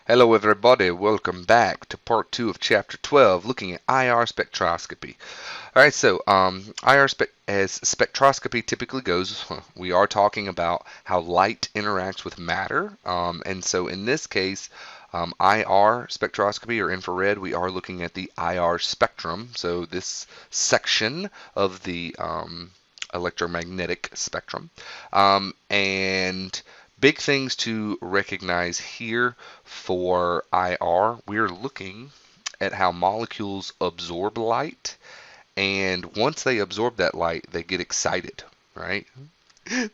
Hello everybody, welcome back to part 2 of chapter 12, looking at IR spectroscopy. Alright, so as spectroscopy typically goes, we are talking about how light interacts with matter. And so in this case, IR spectroscopy or infrared, we are looking at the IR spectrum. So this section of the electromagnetic spectrum. And big things to recognize here for IR, we're looking at how molecules absorb light, and once they absorb that light, they get excited, right?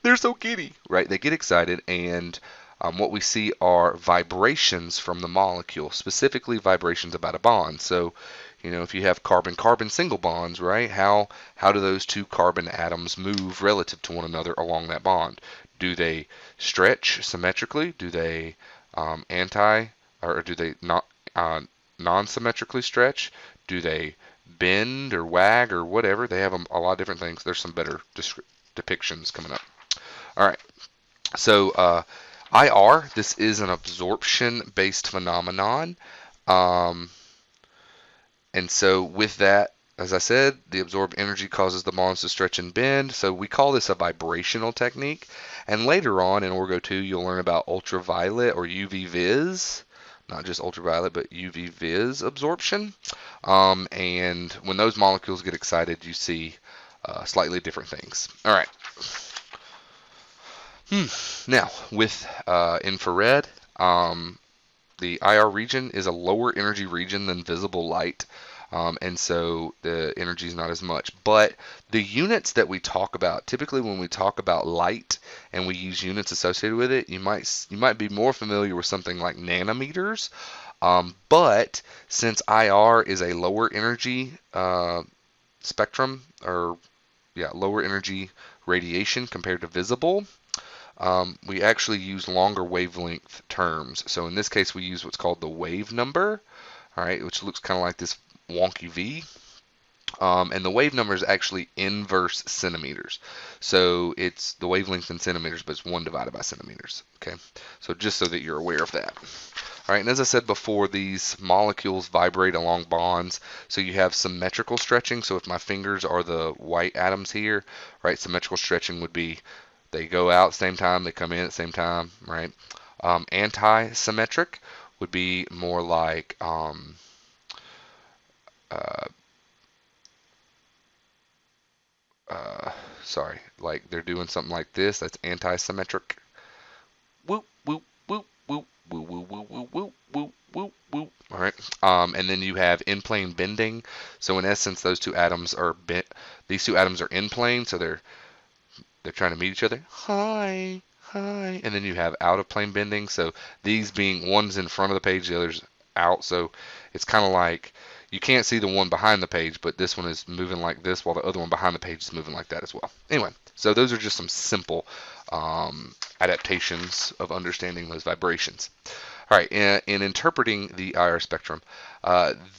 They're so giddy, right? They get excited, and what we see are vibrations from the molecule, specifically vibrations about a bond. So, if you have carbon-carbon single bonds, right? How do those two carbon atoms move relative to one another along that bond? Do they stretch symmetrically? Do they anti, or do they not non-symmetrically stretch? Do they bend or wag or whatever? They have a lot of different things. There's some better depictions coming up. All right. So IR, this is an absorption-based phenomenon. Um, and so with that, as I said, the absorbed energy causes the bonds to stretch and bend. So we call this a vibrational technique. And later on in Orgo 2, you'll learn about ultraviolet or UV vis, not just ultraviolet, but UV vis absorption. And when those molecules get excited, you see slightly different things. All right. Now, with infrared, the IR region is a lower energy region than visible light, and so the energy is not as much. But the units that we talk about, typically when we talk about light and we use units associated with it, you might be more familiar with something like nanometers. But since IR is a lower energy spectrum, or lower energy radiation compared to visible, we actually use longer wavelength terms. So in this case, we use what's called the wave number, all right, which looks kind of like this wonky V. And the wave number is actually inverse centimeters. So it's the wavelength in centimeters, but it's 1 divided by centimeters. Okay, so just so that you're aware of that. All right, and as I said before, these molecules vibrate along bonds. So you have symmetrical stretching. So if my fingers are the white atoms here, right, symmetrical stretching would be they go out at the same time, they come in at the same time, right? Anti-symmetric would be more like uh, like they're doing something like this. That's anti-symmetric. Whoop, whoop, whoop, whoop, whoop, whoop, whoop, whoop, whoop, whoop, whoop, whoop. All right. And then you have in-plane bending. So in essence, those two atoms are bent. These two atoms are in plane, so they're trying to meet each other. Hi, hi. And then you have out of plane bending. So these being one's in front of the page, the other's out. So it's kind of like you can't see the one behind the page, but this one is moving like this while the other one behind the page is moving like that as well. Anyway, so those are just some simple adaptations of understanding those vibrations. All right, in interpreting the IR spectrum,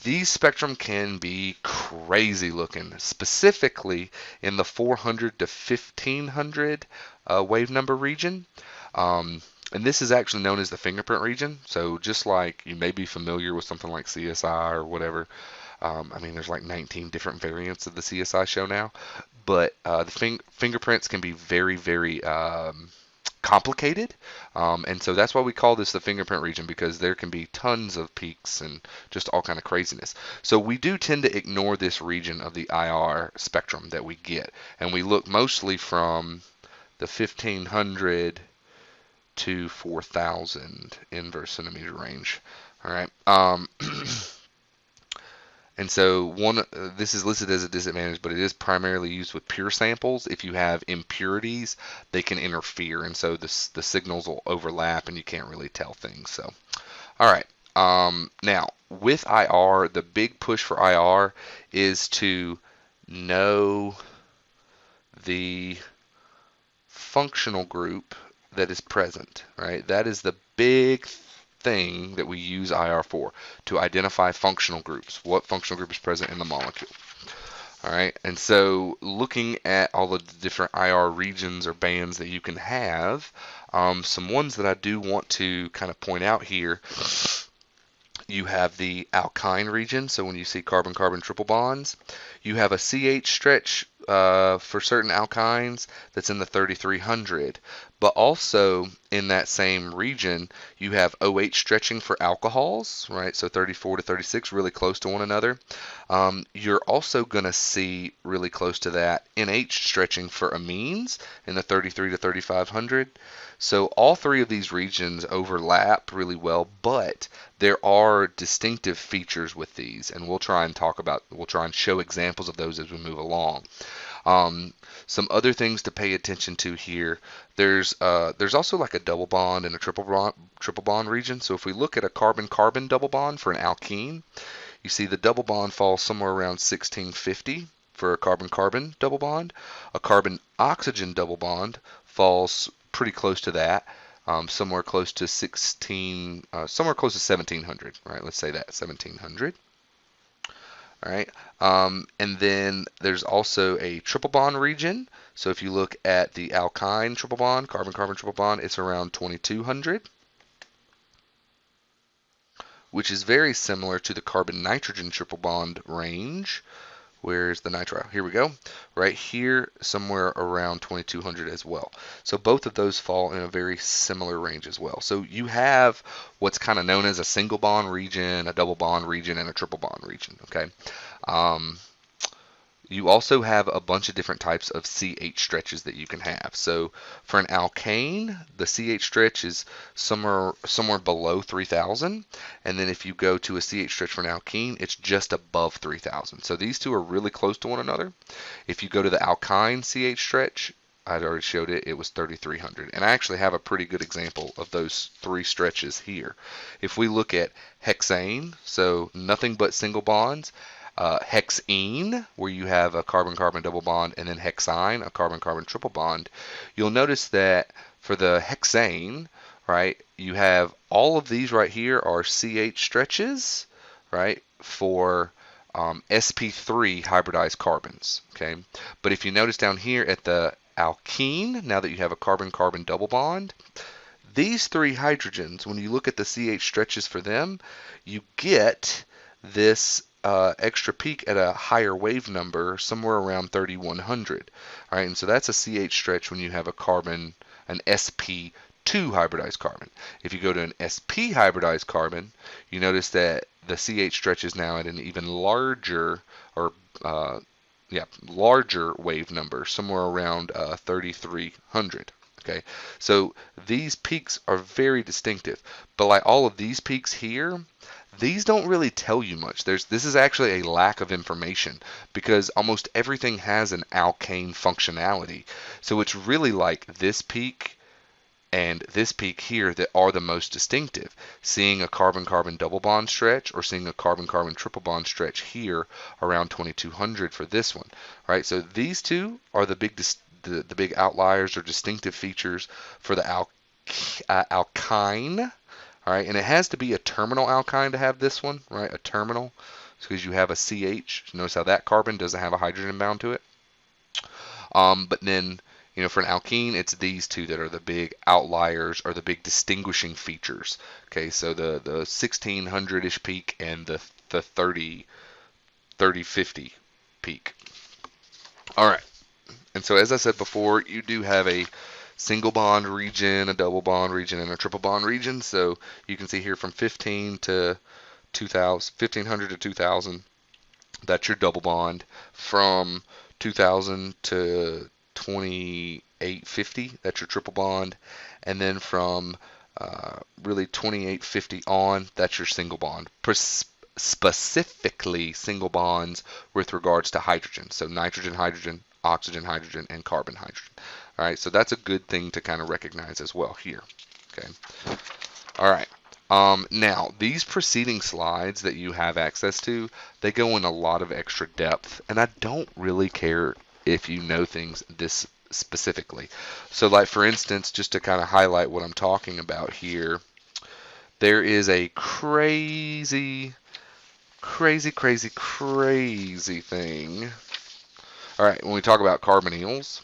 these spectrum can be crazy looking, specifically in the 400 to 1500 wave number region. And this is actually known as the fingerprint region. So just like you may be familiar with something like CSI or whatever, there's like 19 different variants of the CSI show now, but the fingerprints can be very, very complicated, and so that's why we call this the fingerprint region, because there can be tons of peaks and just all kind of craziness. So we do tend to ignore this region of the IR spectrum that we get, and we look mostly from the 1500 to 4000 inverse centimeter range. All right. And so this is listed as a disadvantage, but it is primarily used with pure samples. If you have impurities, they can interfere, and so the signals will overlap, and you can't really tell things. So, all right. Now, with IR, the big push for IR is to know the functional group that is present, right? That is the big thing that we use IR for, to identify functional groups. What functional group is present in the molecule? All right, and so looking at all of the different IR regions or bands that you can have, some ones that I do want to kind of point out here, you have the alkyne region. So when you see carbon-carbon triple bonds, you have a CH stretch for certain alkynes that's in the 3300. But also in that same region, you have OH stretching for alcohols, right? So 34 to 36, really close to one another. You're also going to see really close to that NH stretching for amines in the 33 to 3500. So all three of these regions overlap really well, but there are distinctive features with these, and we'll try and show examples of those as we move along. Some other things to pay attention to here. There's also like a double bond and a triple bond region. So if we look at a carbon-carbon double bond for an alkene, you see the double bond falls somewhere around 1650 for a carbon-carbon double bond. A carbon-oxygen double bond falls pretty close to that, somewhere close to 1700. Right? Let's say that 1700. All right, and then there's also a triple bond region. So if you look at the alkyne triple bond, carbon-carbon triple bond, it's around 2200, which is very similar to the carbon-nitrogen triple bond range. Where's the nitro? Here we go. Right here, somewhere around 2200 as well. So both of those fall in a very similar range as well. So you have what's kind of known as a single bond region, a double bond region, and a triple bond region. Okay. You also have a bunch of different types of CH stretches that you can have. So for an alkane, the CH stretch is somewhere below 3000, and then if you go to a CH stretch for an alkene, it's just above 3000. So these two are really close to one another. If you go to the alkyne CH stretch, I'd already showed it, it was 3300. And I actually have a pretty good example of those three stretches here. If we look at hexane, so nothing but single bonds, hexene, where you have a carbon-carbon double bond, and then hexyne, a carbon-carbon triple bond, you'll notice that for the hexane, right, you have all of these right here are CH stretches, right, for sp3 hybridized carbons, okay? But if you notice down here at the alkene, now that you have a carbon-carbon double bond, these three hydrogens, when you look at the CH stretches for them, you get this extra peak at a higher wave number, somewhere around 3100. All right, and so that's a CH stretch when you have an sp2 hybridized carbon. If you go to an sp hybridized carbon, you notice that the CH stretch is now at an even larger larger wave number, somewhere around 3300. Okay, so these peaks are very distinctive, but like all of these peaks here, these don't really tell you much. This is actually a lack of information because almost everything has an alkane functionality. So it's really like this peak and this peak here that are the most distinctive. Seeing a carbon-carbon double bond stretch or seeing a carbon-carbon triple bond stretch here around 2200 for this one. Right? So these two are the big outliers or distinctive features for the alkyne. All right, and it has to be a terminal alkyne to have this one, right? A terminal, because you have a CH. Notice how that carbon doesn't have a hydrogen bound to it. But then, for an alkene, it's these two that are the big outliers or the big distinguishing features. Okay, so the 1600-ish peak and the 3050 peak. All right, and so as I said before, you do have a single bond region, a double bond region, and a triple bond region. So you can see here from 1500 to 2000, that's your double bond. From 2000 to 2850, that's your triple bond. And then from really 2850 on, that's your single bond. Specifically single bonds with regards to hydrogen. So nitrogen, hydrogen, oxygen, hydrogen, and carbon, hydrogen. All right, so that's a good thing to kind of recognize as well here. Okay. All right. Now, these preceding slides that you have access to, they go in a lot of extra depth, and I don't really care if you know things this specifically. So, like for instance, just to kind of highlight what I'm talking about here, there is a crazy thing All right, when we talk about carbonyls,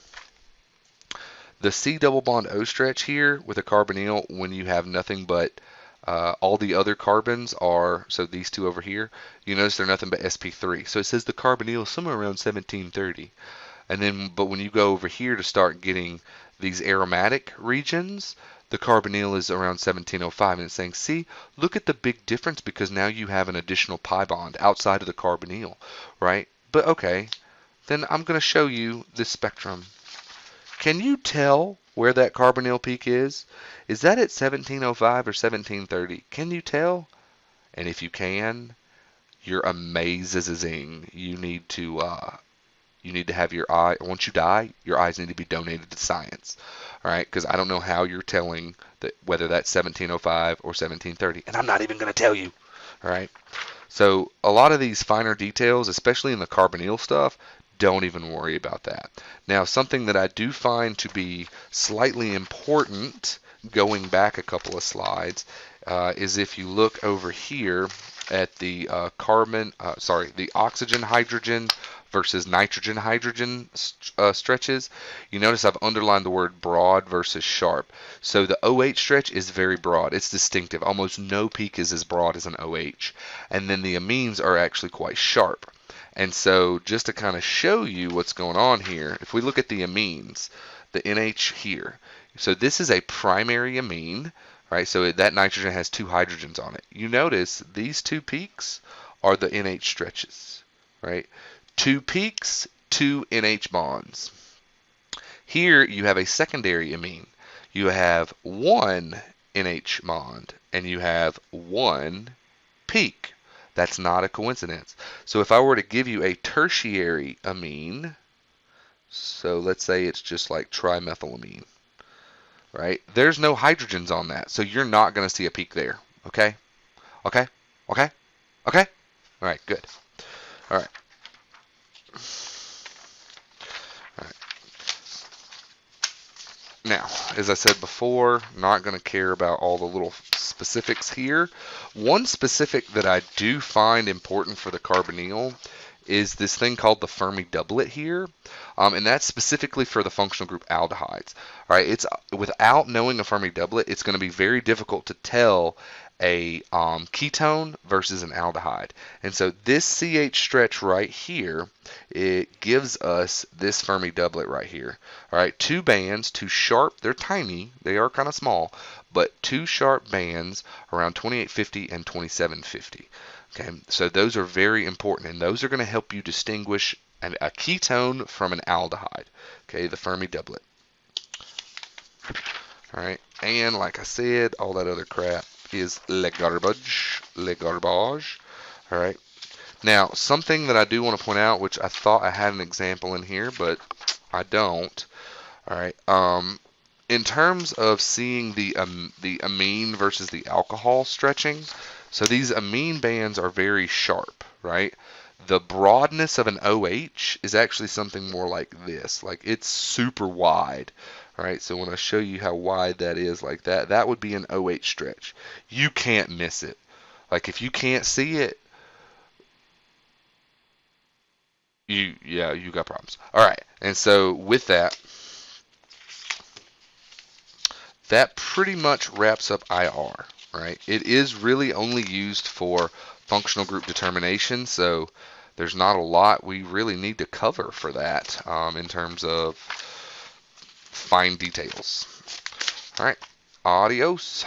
the C double bond O stretch here with a carbonyl, when you have nothing but all the other carbons are, so these two over here, you notice they're nothing but sp3. So it says the carbonyl is somewhere around 1730. And then, but when you go over here to start getting these aromatic regions, the carbonyl is around 1705. And it's saying, see, look at the big difference because now you have an additional pi bond outside of the carbonyl, right? But okay, then I'm going to show you this spectrum. Can you tell where that carbonyl peak is? Is that at 1705 or 1730? Can you tell? And if you can, you're amazing. You need to have your eye, once you die, your eyes need to be donated to science. All right, because I don't know how you're telling that whether that's 1705 or 1730, and I'm not even going to tell you. All right. So a lot of these finer details, especially in the carbonyl stuff, don't even worry about that. Now, something that I do find to be slightly important, going back a couple of slides, is if you look over here at the the oxygen hydrogen versus nitrogen hydrogen stretches, you notice I've underlined the word broad versus sharp. So the OH stretch is very broad. It's distinctive. Almost no peak is as broad as an OH. And then the amines are actually quite sharp. And so just to kind of show you what's going on here, if we look at the amines, the NH here, so this is a primary amine, right? So that nitrogen has two hydrogens on it. You notice these two peaks are the NH stretches, right? Two peaks, two NH bonds. Here you have a secondary amine. You have one NH bond and you have one peak. That's not a coincidence. So if I were to give you a tertiary amine, so let's say it's just like trimethylamine, right? There's no hydrogens on that, so you're not going to see a peak there. Okay? Okay? Okay? Okay? All right, good. All right. All right. Now, as I said before, not going to care about all the little specifics here. One specific that I do find important for the carbonyl is this thing called the Fermi doublet here, and that's specifically for the functional group aldehydes. All right, it's without knowing a Fermi doublet, it's going to be very difficult to tell a ketone versus an aldehyde. And so this CH stretch right here, it gives us this Fermi doublet right here. All right, two bands, two sharp, they're tiny, they are kind of small, but two sharp bands around 2850 and 2750. Okay, so those are very important, and those are going to help you distinguish a ketone from an aldehyde. Okay, the Fermi doublet. All right, and like I said, all that other crap is le garbage, le garbage. All right. Now, something that I do want to point out, which I thought I had an example in here, but I don't. All right. In terms of seeing the amine versus the alcohol stretching, so these amine bands are very sharp, right? The broadness of an OH is actually something more like this, like it's super wide. All right, so when I show you how wide that is like that, that would be an OH stretch. You can't miss it. Like if you can't see it, you got problems. All right, and so with that, that pretty much wraps up IR, right? It is really only used for functional group determination, so there's not a lot we really need to cover for that in terms of fine details. All right, adios.